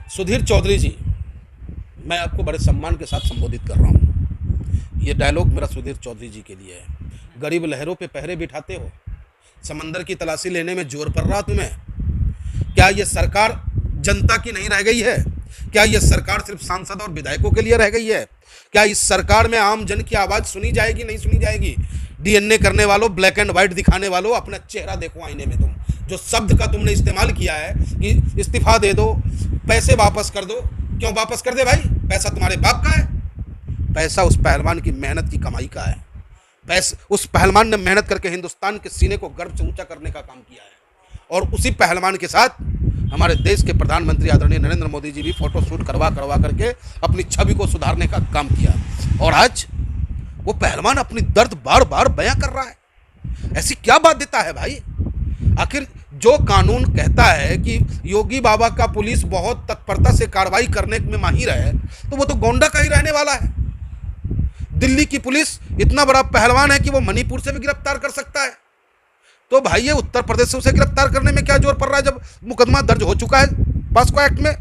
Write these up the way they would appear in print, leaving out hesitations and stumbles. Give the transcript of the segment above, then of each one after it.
सुधीर चौधरी जी, मैं आपको बड़े सम्मान के साथ संबोधित कर रहा हूँ। ये डायलॉग मेरा सुधीर चौधरी जी के लिए है। गरीब लहरों पे पहरे बिठाते हो, समंदर की तलाशी लेने में जोर पड़ रहा तुम्हें। क्या ये सरकार जनता की नहीं रह गई है? क्या ये सरकार सिर्फ सांसद और विधायकों के लिए रह गई है? क्या इस सरकार में आम जन की आवाज़ सुनी जाएगी, नहीं सुनी जाएगी? डीएनए करने वालों, ब्लैक एंड व्हाइट दिखाने वालों, अपना चेहरा देखो आईने में। तुम जो शब्द का तुमने इस्तेमाल किया है कि इस्तीफा दे दो, पैसे वापस कर दो, क्यों वापस कर दे भाई? पैसा तुम्हारे बाप का है? पैसा उस पहलवान की मेहनत की कमाई का है। पैसा उस पहलवान ने मेहनत करके हिंदुस्तान के सीने को गर्व से ऊंचा करने का काम किया है। और उसी पहलवान के साथ हमारे देश के प्रधानमंत्री आदरणीय नरेंद्र मोदी जी भी फोटो शूट करवा करके अपनी छवि को सुधारने का काम किया। और आज वो पहलवान अपनी दर्द बार बार बयां कर रहा है। ऐसी क्या बाध्यता है भाई? आखिर जो कानून कहता है कि योगी बाबा का पुलिस बहुत तत्परता से कार्रवाई करने में माहिर है, तो वो तो गोंडा का ही रहने वाला है। दिल्ली की पुलिस इतना बड़ा पहलवान है कि वो मणिपुर से भी गिरफ्तार कर सकता है। तो भाई ये उत्तर प्रदेश से उसे गिरफ्तार करने में क्या जोर पड़ रहा है, जब मुकदमा दर्ज हो चुका है पास्को एक्ट में?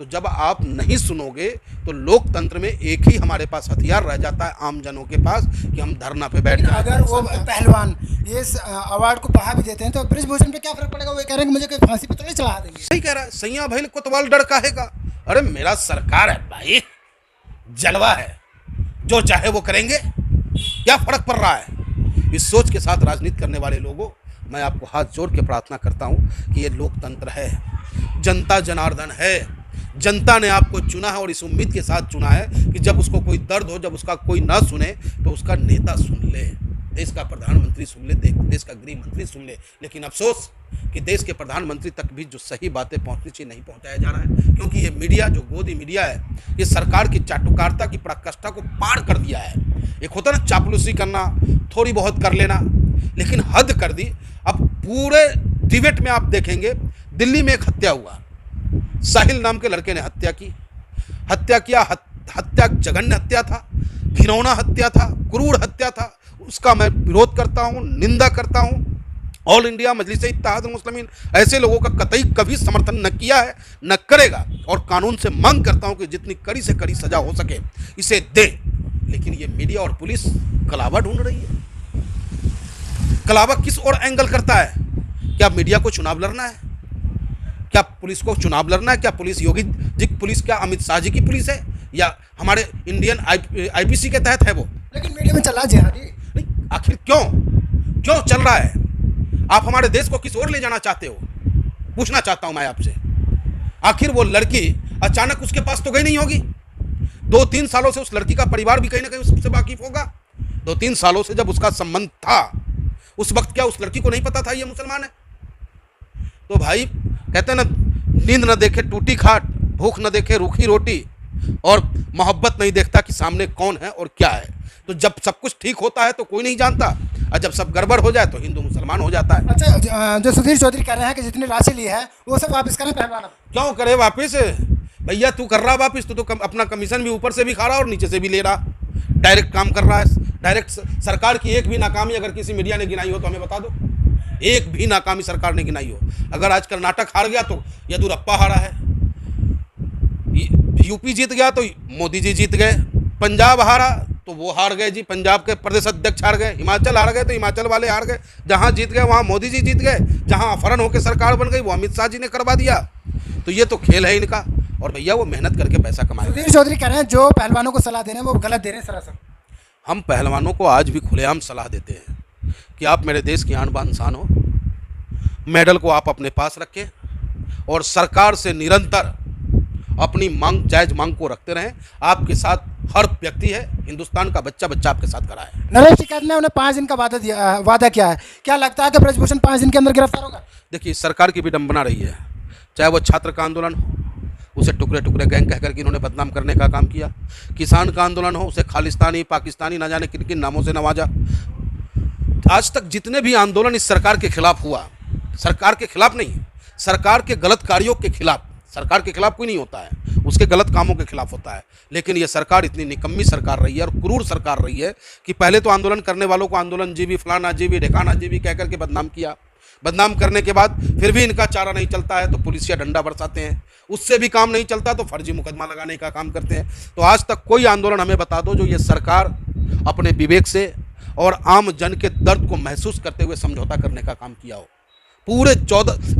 तो जब आप नहीं सुनोगे तो लोकतंत्र में एक ही हमारे पास हथियार रह जाता है आम जनों के पास, कि हम धरना पे बैठ जाए। अगर वो पहलवान ये अवार्ड को बढ़ा भी देते हैं तो ब्रिजभूषण पे क्या फर्क पड़ेगा? वो कह रहे हैं कि मुझे कोई फांसी पे तो नहीं चढ़ा देंगे। सही कह रहा है सैया भाई, कोतवाल डर काहेगा? अरे मेरा सरकार है भाई, जलवा है, जो चाहे वो करेंगे, क्या फर्क पड़ रहा है? इस सोच के साथ राजनीति करने वाले लोगों, मैं आपको हाथ जोड़ के प्रार्थना करता हूं कि ये लोकतंत्र है, जनता जनार्दन है। जनता ने आपको चुना है और इस उम्मीद के साथ चुना है कि जब उसको कोई दर्द हो, जब उसका कोई ना सुने, तो उसका नेता सुन ले, देश का प्रधानमंत्री सुन ले, देश का गृह मंत्री सुन ले। लेकिन अफसोस कि देश के प्रधानमंत्री तक भी जो सही बातें पहुंचनी चाहिए नहीं पहुंचाया जा रहा है, क्योंकि ये मीडिया, जो गोदी मीडिया है, ये सरकार की चाटुकारिता की पराकाष्ठा को पार कर दिया है। एक होता ना चापलूसी करना, थोड़ी बहुत कर लेना, लेकिन हद कर दी। अब पूरे डिबेट में आप देखेंगे, दिल्ली में एक हत्या हुआ, साहिल नाम के लड़के ने हत्या किया। हत्या जघन्य हत्या था, घिनौना हत्या था, क्रूर हत्या था। उसका मैं विरोध करता हूं, निंदा करता हूं। ऑल इंडिया मजलिस इत्तेहाद मुस्लिमीन ऐसे लोगों का कतई कभी समर्थन न किया है, न करेगा। और कानून से मांग करता हूं कि जितनी कड़ी से कड़ी सजा हो सके इसे दे। लेकिन ये मीडिया और पुलिस कलावा ढूंढ रही है। कलावा किस और एंगल करता है? क्या मीडिया को चुनाव लड़ना है? क्या पुलिस को चुनाव लड़ना है? क्या पुलिस योगी जी की पुलिस, क्या अमित शाह जी की पुलिस है, या हमारे इंडियन आईपीसी के तहत है वो? लेकिन मीडिया में चला जिहादी नहीं, आखिर क्यों चल रहा है? आप हमारे देश को किस ओर ले जाना चाहते हो, पूछना चाहता हूं मैं आपसे। आखिर वो लड़की अचानक उसके पास तो गई नहीं होगी। 2-3 सालों से उस लड़की का परिवार भी कहीं ना कहीं उससे वाकिफ होगा। 2-3 सालों से जब उसका संबंध था, उस वक्त क्या उस लड़की को नहीं पता था ये मुसलमान है? तो भाई कहते हैं ना, नींद न देखे टूटी खाट, भूख न देखे रूखी रोटी, और मोहब्बत नहीं देखता कि सामने कौन है और क्या है। तो जब सब कुछ ठीक होता है तो कोई नहीं जानता, और जब सब गड़बड़ हो जाए तो हिंदू मुसलमान हो जाता है। अच्छा, जो सुधीर चौधरी कह रहे हैं कि जितनी राशि ली है वो सब वापस करें पहलवान? क्यों करे वापिस? भैया तू कर रहा वापिस, तू तो अपना कमीशन भी ऊपर से भी खा रहा और नीचे से भी ले रहा। डायरेक्ट काम कर रहा है। डायरेक्ट सरकार की एक भी नाकामी अगर किसी मीडिया ने गिनाई हो तो हमें बता दो। एक भी नाकामी सरकार ने गिनाई हो। अगर आज कर्नाटक हार गया तो येदियुरप्पा हारा है, यूपी जीत गया तो मोदी जी जीत गए, पंजाब हारा तो वो हार गए जी, पंजाब के प्रदेश अध्यक्ष हार गए, हिमाचल हार गए तो हिमाचल वाले हार गए। जहां जीत गए वहां मोदी जी जीत गए, जहां अपहरण होकर सरकार बन गई वो अमित शाह जी ने करवा दिया। तो ये तो खेल है इनका। और भैया वो मेहनत करके पैसा कमाए। सुधीर चौधरी कह रहे हैं जो पहलवानों को सलाह दे रहे हैं वो गलत दे रहे हैं सरासर। हम पहलवानों को आज भी खुलेआम सलाह देते हैं कि आप मेरे देश की आन बान शान हो, मेडल को आप अपने पास रखें और सरकार से निरंतर अपनी मांग, जायज मांग को रखते रहें। आपके साथ हर व्यक्ति है, हिंदुस्तान का बच्चा आपके साथ खड़ा है। नरेश टिकैत ने उन्हें 5 दिन का वादा किया है, क्या लगता है कि ब्रजभूषण 5 दिन के अंदर गिरफ्तार होगा? देखिए, सरकार की विडंबना रही है, चाहे वो छात्र का आंदोलन हो, उसे टुकड़े टुकड़े गैंग कहकर के इन्होंने बदनाम करने का काम किया। किसान का आंदोलन हो, उसे खालिस्तानी, पाकिस्तानी, ना जाने किन किन नामों से नवाजा। आज तक जितने भी आंदोलन इस सरकार के खिलाफ हुआ, सरकार के खिलाफ नहीं, सरकार के गलत कार्यों के खिलाफ, सरकार के खिलाफ कोई नहीं होता है, उसके गलत कामों के खिलाफ होता है। लेकिन ये सरकार इतनी निकम्मी सरकार रही है और क्रूर सरकार रही है कि पहले तो आंदोलन करने वालों को आंदोलन जीवी, फलाना जीवी, ढेकाना जीवी कह करके बदनाम किया। बदनाम करने के बाद फिर भी इनका चारा नहीं चलता है तो पुलिस या डंडा बरसाते हैं, उससे भी काम नहीं चलता तो फर्जी मुकदमा लगाने का काम करते हैं। तो आज तक कोई आंदोलन हमें बता दो जो ये सरकार अपने विवेक से और आम जन के दर्द को महसूस करते हुए समझौता करने का काम किया हो। पूरे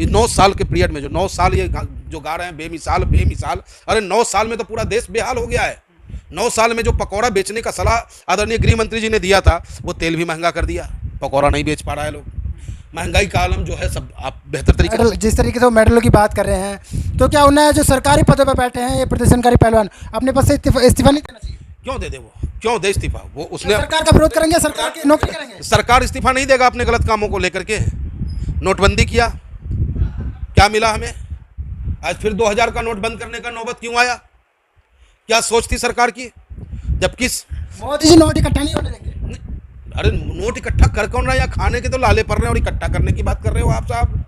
9 साल के पीरियड में जो 9 साल ये जो गा रहे हैं बेमिसाल बेमिसाल, अरे 9 साल में तो पूरा देश बेहाल हो गया है। 9 साल में जो पकौड़ा बेचने का सलाह आदरणीय गृह मंत्री जी ने दिया था वो तेल भी महंगा कर दिया, पकौड़ा नहीं बेच पा रहा है लोग। महंगाई का आलम जो है सब आप बेहतर तरीके से, जिस तरीके से वो मेडलों की बात कर रहे हैं, तो क्या उन्हें जो सरकारी पदों पर बैठे हैं ये प्रदर्शनकारी पहलवान अपने पद से इस्तीफा नहीं देना चाहिए? क्यों दे वो, क्यों दे इस्तीफा? वो उसने सरकार का विरोध करेंगे, सरकार की नौकरी करेंगे? सरकार इस्तीफा नहीं देगा अपने गलत कामों को लेकर के। नोटबंदी किया, क्या मिला हमें? आज फिर 2000 का नोट बंद करने का नौबत क्यों आया? क्या सोच थी सरकार की? जब किस मोदी जी नोट इकट्ठा नहीं होने देंगे। अरे नोट इकट्ठा कर कौन रहा है? या खाने के तो लाले पड़ रहे हैं और इकट्ठा करने की बात कर रहे हो आप साहब।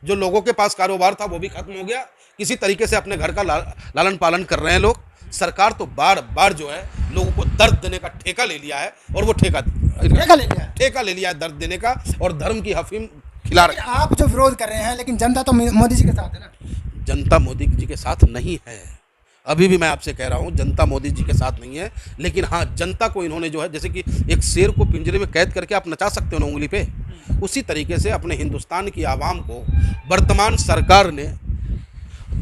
जो लोगों के पास कारोबार था वो भी खत्म हो गया, किसी तरीके से अपने घर का लालन पालन कर रहे हैं लोग। सरकार तो बार बार जो है लोगों को दर्द देने का ठेका ले लिया है, और वो ठेका ले लिया है दर्द देने का, और धर्म की अफीम खिला रहे हैं। आप जो विरोध कर रहे हैं लेकिन जनता तो मोदी जी के साथ है ना? जनता मोदी जी के साथ नहीं है, अभी भी मैं आपसे कह रहा हूँ जनता मोदी जी के साथ नहीं है। लेकिन हाँ, जनता को इन्होंने जो है, जैसे कि एक शेर को पिंजरे में कैद करके आप नचा सकते हो ना उंगली पे, उसी तरीके से अपने हिंदुस्तान की आवाम को वर्तमान सरकार ने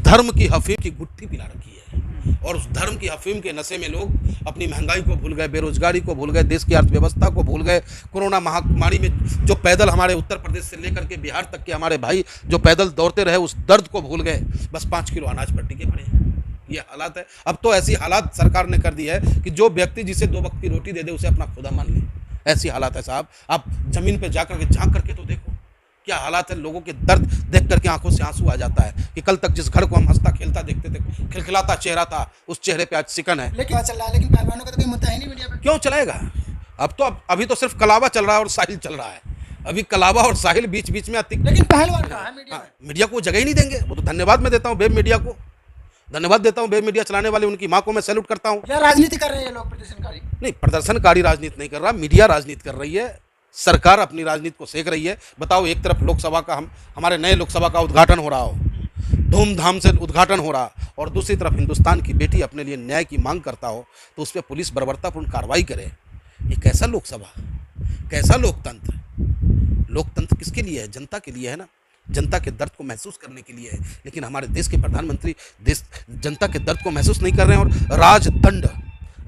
धर्म की अफीम की गुत्थी पिला रखी है, और उस धर्म की अफीम के नशे में लोग अपनी महंगाई को भूल गए, बेरोजगारी को भूल गए, देश की अर्थव्यवस्था को भूल गए। कोरोना महामारी में जो पैदल हमारे उत्तर प्रदेश से लेकर के बिहार तक के हमारे भाई जो पैदल दौड़ते रहे, उस दर्द को भूल गए। बस 5 किलो अनाज पर टिके पड़े, ये हालात है। अब तो ऐसी हालात सरकार ने कर दी है कि जो व्यक्ति जिसे 2 वक्त की रोटी दे दे उसे अपना खुदा मान ले, ऐसी हालात है साहब। आप जमीन पे जाकर के झांक करके तो देखो क्या हालात है। लोगों के दर्द देख करके आंखों से आंसू आ जाता है कि कल तक जिस घर को हम हंसता खेलता देखते थे, खिलखिलाता चेहरा था, उस चेहरे पे आज सिकन है। लेकिन चल रहा है, लेकिन पहलवानों का तो कोई मुद्दा है नहीं मीडिया पे। क्यों चलाएगा? अब तो अभी तो सिर्फ कलावा चल रहा है और साहिल चल रहा है। अभी कलावा और साहिल बीच बीच में आती, लेकिन पहलवान कहाँ है मीडिया में? मीडिया को जगह ही नहीं देंगे। वो तो धन्यवाद मैं देता हूँ वेब मीडिया को, धन्यवाद देता हूँ वेब मीडिया चलाने वाले, उनकी माँ को मैं सैल्यूट करता हूँ। क्या राजनीति कर रहे हैं लोग प्रदर्शनकारी? नहीं, प्रदर्शनकारी राजनीति नहीं कर रहा, मीडिया राजनीति कर रही है। सरकार अपनी राजनीति को सेक रही है। बताओ, एक तरफ लोकसभा का हमारे नए लोकसभा का उद्घाटन हो रहा हो, धूमधाम से उद्घाटन हो रहा, और दूसरी तरफ हिंदुस्तान की बेटी अपने लिए न्याय की मांग करता हो तो उस पर पुलिस बर्बरतापूर्ण कार्रवाई करे। ये कैसा लोकसभा, कैसा लोकतंत्र? लोकतंत्र किसके लिए है? जनता के लिए है ना, जनता के दर्द को महसूस करने के लिए है। लेकिन हमारे देश के प्रधानमंत्री जनता के दर्द को महसूस नहीं कर रहे हैं और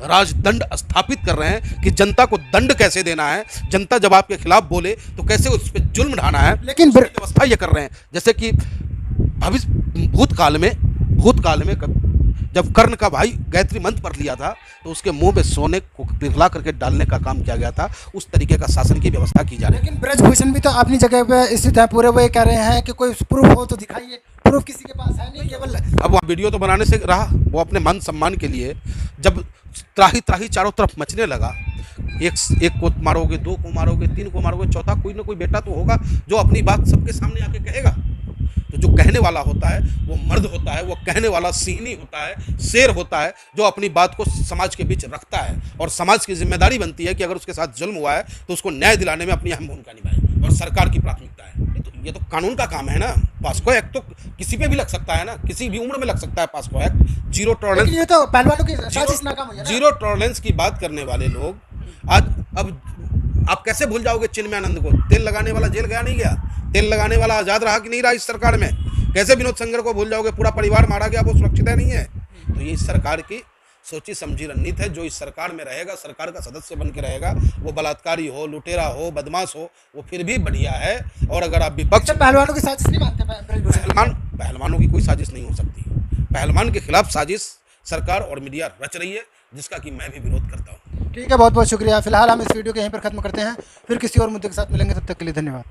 राजदंड स्थापित कर रहे हैं कि जनता को दंड कैसे देना है, जनता जब आपके खिलाफ बोले तो कैसे उस पर जुल्म ढाना है। लेकिन व्यवस्था ये कर रहे हैं, जैसे कि भूतकाल में जब कर्ण का भाई गायत्री मंत्र पढ़ लिया था तो उसके मुंह पे सोने को पिघला करके डालने का काम किया गया था। उस तरीके का शासन की व्यवस्था की जा रही है। लेकिन ब्रजभूषण भी तो अपनी जगह पे स्थित है पूरे, वो ये कह रहे हैं कि कोई प्रूफ हो तो दिखाइए। प्रूफ किसी के पास है नहीं, केवल अब वो वीडियो तो बनाने से रहा, वो अपने मान सम्मान के लिए जब त्राही चारों तरफ मचने लगा, एक को मारोगे, 2 को मारोगे, 3 को मारोगे, चौथा कोई ना कोई बेटा तो होगा जो अपनी बात सबके सामने आके कहेगा। तो जो कहने वाला होता है वो मर्द होता है, वो कहने वाला सिंहनी होता है, शेर होता है, जो अपनी बात को समाज के बीच रखता है। और समाज की जिम्मेदारी बनती है कि अगर उसके साथ जुल्म हुआ है तो उसको न्याय दिलाने में अपनी अहम भूमिका निभाए, और सरकार की प्राथमिकता है। ये तो कानून का काम है ना। पास्को एक्ट तो किसी पे भी लग सकता है ना, किसी भी उम्र में लग सकता है पास्को एक्ट। जीरो टॉलरेंस, ये तो पहलवानों की साजिश नाकाम हो जाए ना। जीरो टॉलरेंस की बात करने वाले लोग आज, अब आप कैसे भूल जाओगे चिन्मयानंद को? तेल लगाने वाला जेल गया नहीं गया? तेल लगाने वाला आज़ाद रहा कि नहीं रहा इस सरकार में? कैसे विनोद संगर को भूल जाओगे? पूरा परिवार मारा गया, वो सुरक्षित है नहीं है? तो ये इस सरकार की सोची समझी रणनीति है। जो इस सरकार में रहेगा, सरकार का सदस्य बन के रहेगा, वो बलात्कारी हो, लुटेरा हो, बदमाश हो, वो फिर भी बढ़िया है। और अगर आप विपक्ष, पहलवानों की साजिश नहीं मानते? पहलवानों की कोई साजिश नहीं हो सकती। पहलवान के खिलाफ साजिश सरकार और मीडिया रच रही है, जिसका कि मैं भी विरोध करता हूँ। ठीक है, बहुत बहुत शुक्रिया। फिलहाल हम इस वीडियो को यहीं पर खत्म करते हैं, फिर किसी और मुद्दे के साथ मिलेंगे। तब तक के लिए धन्यवाद।